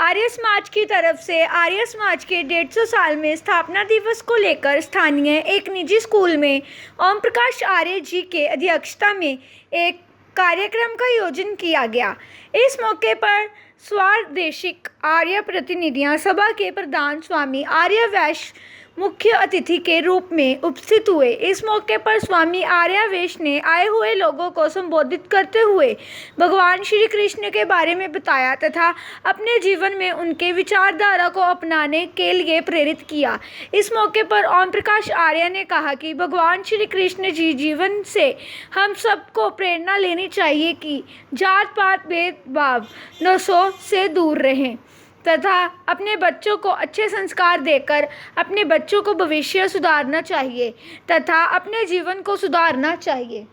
आर्य समाज की तरफ से आर्य समाज के 150 साल में स्थापना दिवस को लेकर स्थानीय एक निजी स्कूल में ओम प्रकाश आर्य जी के अध्यक्षता में एक कार्यक्रम का आयोजन किया गया। इस मौके पर स्वादेशिक आर्य प्रतिनिधियां सभा के प्रधान स्वामी आर्य वैश्य मुख्य अतिथि के रूप में उपस्थित हुए। इस मौके पर स्वामी आर्य वैश्य ने आए हुए लोगों को संबोधित करते हुए भगवान श्री कृष्ण के बारे में बताया तथा अपने जीवन में उनके विचारधारा को अपनाने के लिए प्रेरित किया। इस मौके पर ओम प्रकाश आर्य ने कहा कि भगवान श्री कृष्ण जी जीवन से हम सबको प्रेरणा लेनी चाहिए कि जात पात भेदभाव नशों से दूर रहें तथा अपने बच्चों को अच्छे संस्कार देकर अपने बच्चों को भविष्य सुधारना चाहिए तथा अपने जीवन को सुधारना चाहिए।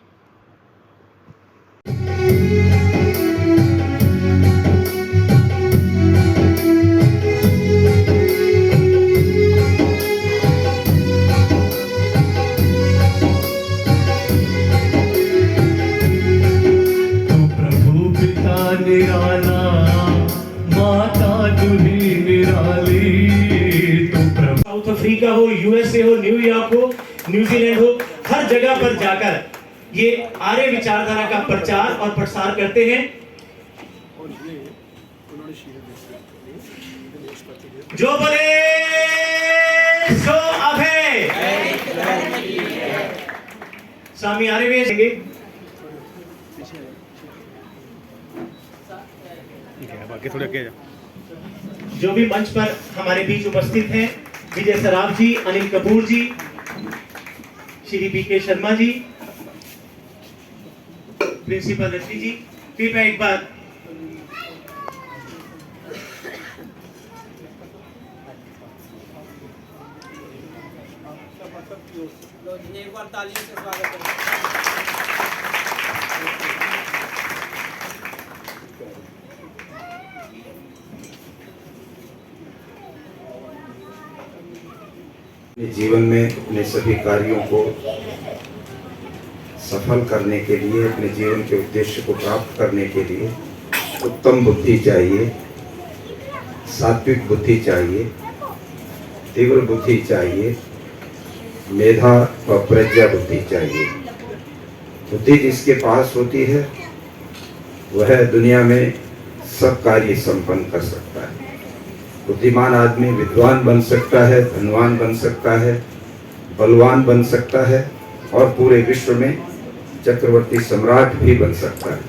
तो प्रभु पिता निराला साउथ अफ्रीका हो, यूएसए हो, न्यूयॉर्क हो, न्यूजीलैंड हो, हर जगह पर जाकर ये आर्य विचारधारा का प्रचार और प्रसार करते हैं। जो बोले सो अभय। स्वामी आर्य वैश्य जो भी मंच पर हमारे बीच उपस्थित हैं, विजय सराफ जी, अनिल कपूर जी, श्री बीके शर्मा जी, प्रिंसिपल रश्मि जी, कृपया एक बार तालियों से स्वागत करें। जीवन में अपने सभी कार्यों को सफल करने के लिए, अपने जीवन के उद्देश्य को प्राप्त करने के लिए उत्तम बुद्धि चाहिए, सात्विक बुद्धि चाहिए, तीव्र बुद्धि चाहिए, मेधा व प्रज्ञा बुद्धि चाहिए। बुद्धि जिसके पास होती है वह दुनिया में सब कार्य संपन्न कर सकता है। बुद्धिमान आदमी विद्वान बन सकता है, धनवान बन सकता है, बलवान बन सकता है और पूरे विश्व में चक्रवर्ती सम्राट भी बन सकता है।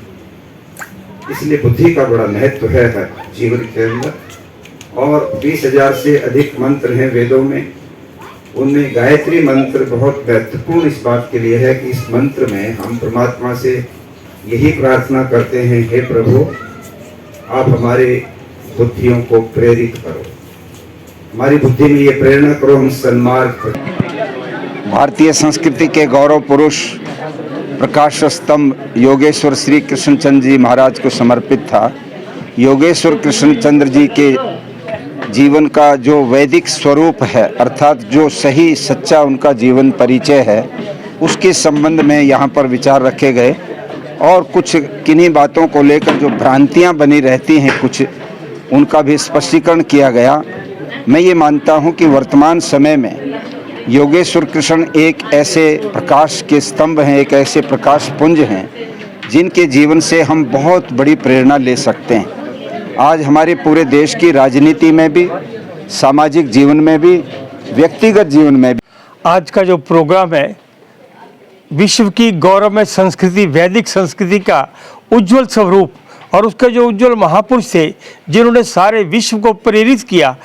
इसलिए बुद्धि का बड़ा महत्व है जीवन के अंदर। और 20,000 से अधिक मंत्र हैं वेदों में। उनमें गायत्री मंत्र बहुत महत्वपूर्ण इस बात के लिए है कि इस मंत्र में हम परमात्मा से यही प्रार्थना करते हैं, हे प्रभु आप हमारे बुद्धियों को प्रेरित करो, हमारी बुद्धि में ये प्रेरणा करो, हम सन्मार्ग पर। भारतीय संस्कृति के गौरव पुरुष प्रकाश स्तंभ योगेश्वर श्री कृष्णचंद्र जी महाराज को समर्पित था। योगेश्वर कृष्णचंद्र जी के जीवन का जो वैदिक स्वरूप है, अर्थात जो सही सच्चा उनका जीवन परिचय है, उसके संबंध में यहाँ पर विचार रखे गए और कुछ किन्हीं बातों को लेकर जो भ्रांतियाँ बनी रहती हैं कुछ, उनका भी स्पष्टीकरण किया गया। मैं ये मानता हूँ कि वर्तमान समय में योगेश्वर कृष्ण एक ऐसे प्रकाश के स्तंभ हैं, एक ऐसे प्रकाश पुंज हैं जिनके जीवन से हम बहुत बड़ी प्रेरणा ले सकते हैं। आज हमारे पूरे देश की राजनीति में भी, सामाजिक जीवन में भी, व्यक्तिगत जीवन में भी आज का जो प्रोग्राम है विश्व की गौरवमय संस्कृति, वैदिक संस्कृति का उज्जवल स्वरूप और उसके जो उज्जवल महापुरुष थे जिन्होंने सारे विश्व को प्रेरित किया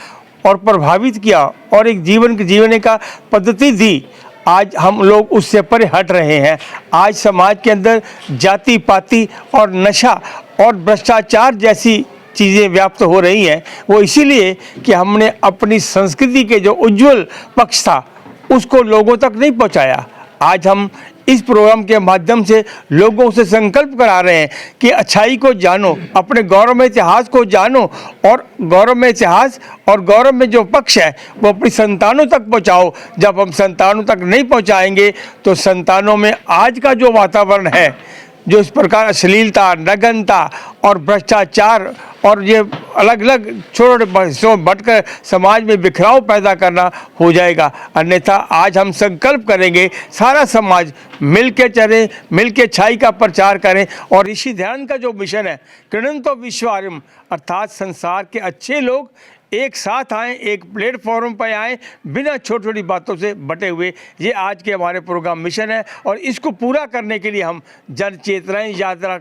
और प्रभावित किया और एक जीवन के जीने का पद्धति दी, आज हम लोग उससे परे हट रहे हैं। आज समाज के अंदर जाति पाति और नशा और भ्रष्टाचार जैसी चीज़ें व्याप्त हो रही हैं। वो इसीलिए कि हमने अपनी संस्कृति के जो उज्जवल पक्ष था उसको लोगों तक नहीं पहुंचाया। आज हम इस प्रोग्राम के माध्यम से लोगों से संकल्प करा रहे हैं कि अच्छाई को जानो, अपने गौरव में इतिहास को जानो और गौरव में इतिहास और गौरव में जो पक्ष है वो अपनी संतानों तक पहुंचाओ। जब हम संतानों तक नहीं पहुंचाएंगे तो संतानों में आज का जो वातावरण है जो इस प्रकार अश्लीलता, नग्नता और भ्रष्टाचार और ये अलग अलग छोटे हिस्सों में बंटकर समाज में बिखराव पैदा करना हो जाएगा। अन्यथा आज हम संकल्प करेंगे सारा समाज मिल के चले, मिल के अच्छाई का प्रचार करें और ऋषि ध्यानंद का जो मिशन है कृणंतो विश्वारिम अर्थात संसार के अच्छे लोग एक साथ आएँ, एक प्लेटफॉर्म पर आएँ, बिना छोटी छोटी बातों से बटे हुए। ये आज के हमारे प्रोग्राम मिशन है और इसको पूरा करने के लिए हम जन चेतनाएँ यात्रा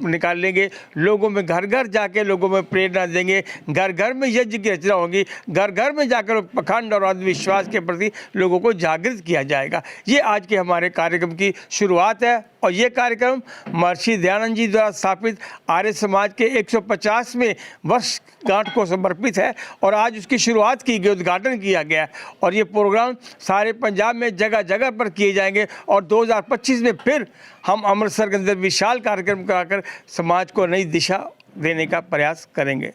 निकाल लेंगे, लोगों में घर घर जाके लोगों में प्रेरणा देंगे, घर घर में यज्ञ की रचना होगी, घर घर में जाकर पखंड और अंधविश्वास के प्रति लोगों को जागृत किया जाएगा। ये आज के हमारे कार्यक्रम की शुरुआत है और ये कार्यक्रम महर्षि दयानंद जी द्वारा स्थापित आर्य समाज के 150वें वर्षगांठ को समर्पित है और आज उसकी शुरुआत की गई, उद्घाटन किया गया और ये प्रोग्राम सारे पंजाब में जगह जगह पर किए जाएंगे और 2025 में फिर हम अमृतसर के अंदर विशाल कार्यक्रम कराकर समाज को नई दिशा देने का प्रयास करेंगे।